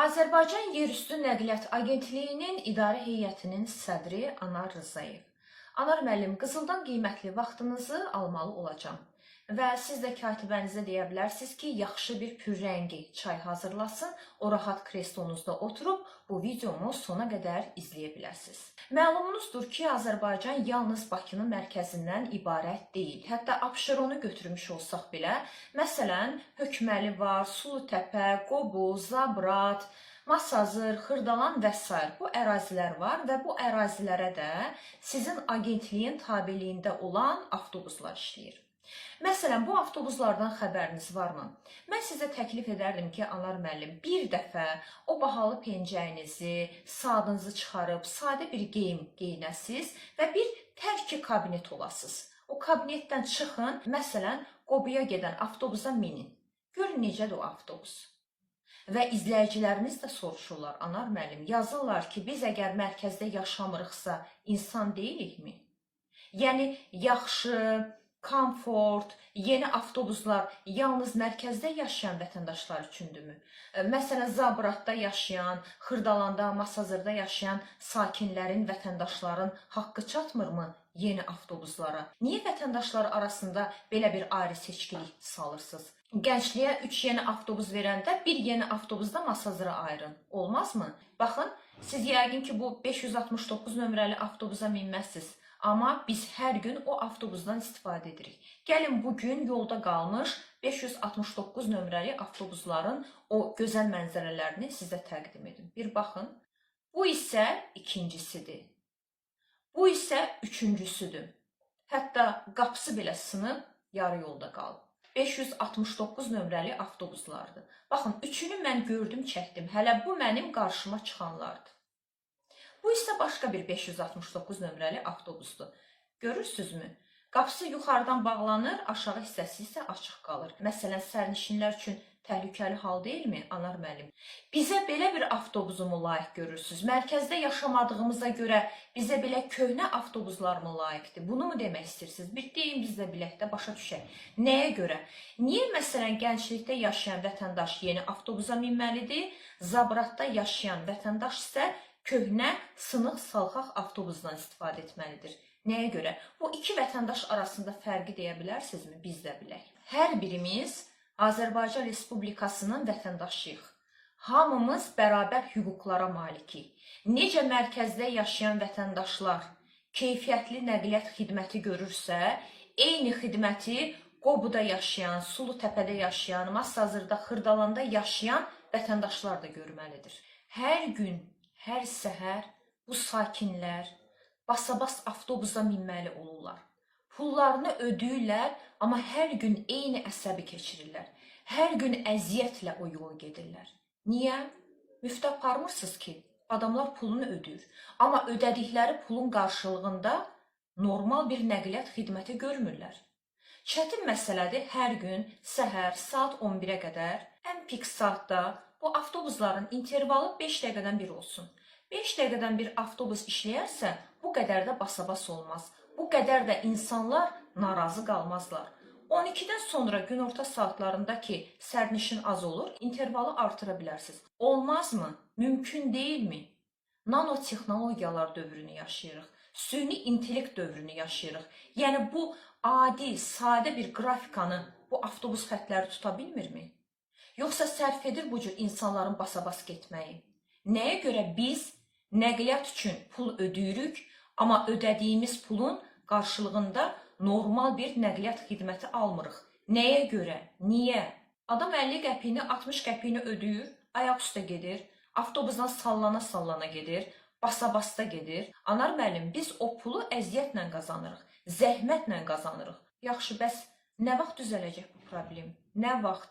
Azərbaycan Yerüstü Nəqliyyat Agentliyinin İdarə Heyətinin sədri Anar Rzayev. Anar müəllim, qızıldan qiymətli vaxtınızı almalı olacağam. Və siz də katibənizə deyə bilərsiniz ki, yaxşı bir pürrəngi çay hazırlasın, o rahat kreslonuzda oturub bu videomu sona qədər izləyə bilərsiniz. Məlumunuzdur ki, Azərbaycan yalnız Bakının mərkəzindən ibarət deyil. Hətta Abşeronu götürmüş olsaq belə, məsələn, Hökməli var, Sulutəpə, Qobuz, Zabrat, Masazır, Xırdalan və s. bu ərazilər var və bu ərazilərə də sizin agentliyin tabeliyində olan avtobuslar işləyir. Məsələn, bu avtobuslardan xəbəriniz varmı? Mən sizə təklif edərdim ki, Anar müəllim, bir dəfə o bahalı pencəyinizi, saatınızı çıxarıb, sadə bir geyim geyinəsiz və bir tərki kabinet olasınız. O kabinetdən çıxın, məsələn, Qobuya gedən avtobusa minin. Görün necədir o avtobus. Və izləyicilərimiz də soruşurlar, Anar müəllim, yazırlar ki, biz əgər mərkəzdə yaşamırıqsa, insan deyilikmi? Yəni, yaxşı, komfort, yeni avtobuslar yalnız mərkəzdə yaşayan vətəndaşlar üçündürmü? Məsələn, Zabratda yaşayan, Xırdalanda, Masazırda yaşayan sakinlərin, vətəndaşların haqqı çatmırmı yeni avtobuslara? Niyə vətəndaşlar arasında belə bir ayrı seçkilik salırsınız? Gəncliyə 3 yeni avtobus verəndə bir yeni avtobusda Masazıra ayırın. Olmazmı? Baxın, siz yəqin ki, bu 569 nömrəli avtobusa minməzsiniz. Amma biz hər gün o avtobusdan istifadə edirik. Gəlin bugün yolda qalmış 569 nömrəli avtobusların o gözəl mənzərələrini sizə təqdim edim. Bir baxın. Bu isə ikincisidir. Bu isə üçüncüsüdür. Hətta qapısı belə sınıb, yarı yolda qalıb. 569 nömrəli avtobuslardır. Baxın, üçünü mən gördüm, çəkdim. Hələ bu mənim qarşıma çıxanlardır. Bu isə başqa bir 569 nömrəli avtobusdur. Görürsünüzmü? Qapısı yuxarıdan bağlanır, aşağı hissəsi isə açıq qalır. Məsələn, sərnişinlər üçün təhlükəli hal deyilmi, Anar müəllim? Bizə belə bir avtobusumu layiq görürsünüz? Mərkəzdə yaşamadığımıza görə bizə belə köhnə avtobuslar mı layiqdir? Bunu mu demək istəyirsiniz? Bir deyin biz də bilək də başa düşək. Nəyə görə? Niyə məsələn gənclikdə yaşayan vətəndaş yeni avtobusa minməlidir? Zabratda yaşayan vətəndaş isə köhnə, sınıq, salxaq avtobusdan istifadə etməlidir. Nəyə görə? Bu iki vətəndaş arasında fərqi deyə bilərsinizmi? Biz də bilək. Hər birimiz Azərbaycan Respublikasının vətəndaşıyıq. Hamımız bərabər hüquqlara malikik. Necə mərkəzdə yaşayan vətəndaşlar keyfiyyətli nəqliyyat xidməti görürsə, eyni xidməti Qobuda yaşayan, Sulutəpədə yaşayan, Masazırda, Xırdalanda yaşayan vətəndaşlar da görməlidir. Hər gün, hər səhər bu sakinlər basabas avtobusa minməli olurlar. Pullarını ödəyirlər, amma hər gün eyni əsəbi keçirirlər. Hər gün əziyyətlə o yolu gedirlər. Niyə? Müftə aparmırsınız ki, adamlar pulunu ödəyir. Amma ödədikləri pulun qarşılığında normal bir nəqliyyat xidməti görmürlər. Çətin məsələdir hər gün səhər saat 11-ə qədər, ən pik saatda bu avtobusların intervalı 5 dəqiqədən bir olsun. 5 dəqiqədən bir avtobus işləyərsə, bu qədər də basabas olmaz. Bu qədər də insanlar narazı qalmazlar. 12-dən sonra günorta saatlarında ki, sərnişin az olur, intervalı artıra bilərsiniz. Olmazmı? Mümkün deyilmi? Nanotexnologiyalar dövrünü yaşayırıq. Süni intellekt dövrünü yaşayırıq. Yəni bu adi, sadə bir qrafikanı bu avtobus xətləri tuta bilmirmi? Yoxsa sərf edir bu cür insanların basabas getməyi? Nəyə görə biz nəqliyyat üçün pul ödəyirik, amma ödədiyimiz pulun qarşılığında normal bir nəqliyyat xidməti almırıq? Nəyə görə? Niyə? Adam 50 qəpiyini, 60 qəpiyini ödəyir, ayaq üstə gedir, avtobusdan sallana-sallana gedir, basabasda gedir. Anar müəllim, biz o pulu əziyyətlə qazanırıq, zəhmətlə qazanırıq. Yaxşı, bəs nə vaxt düzələcək bu problem? Nə vaxt?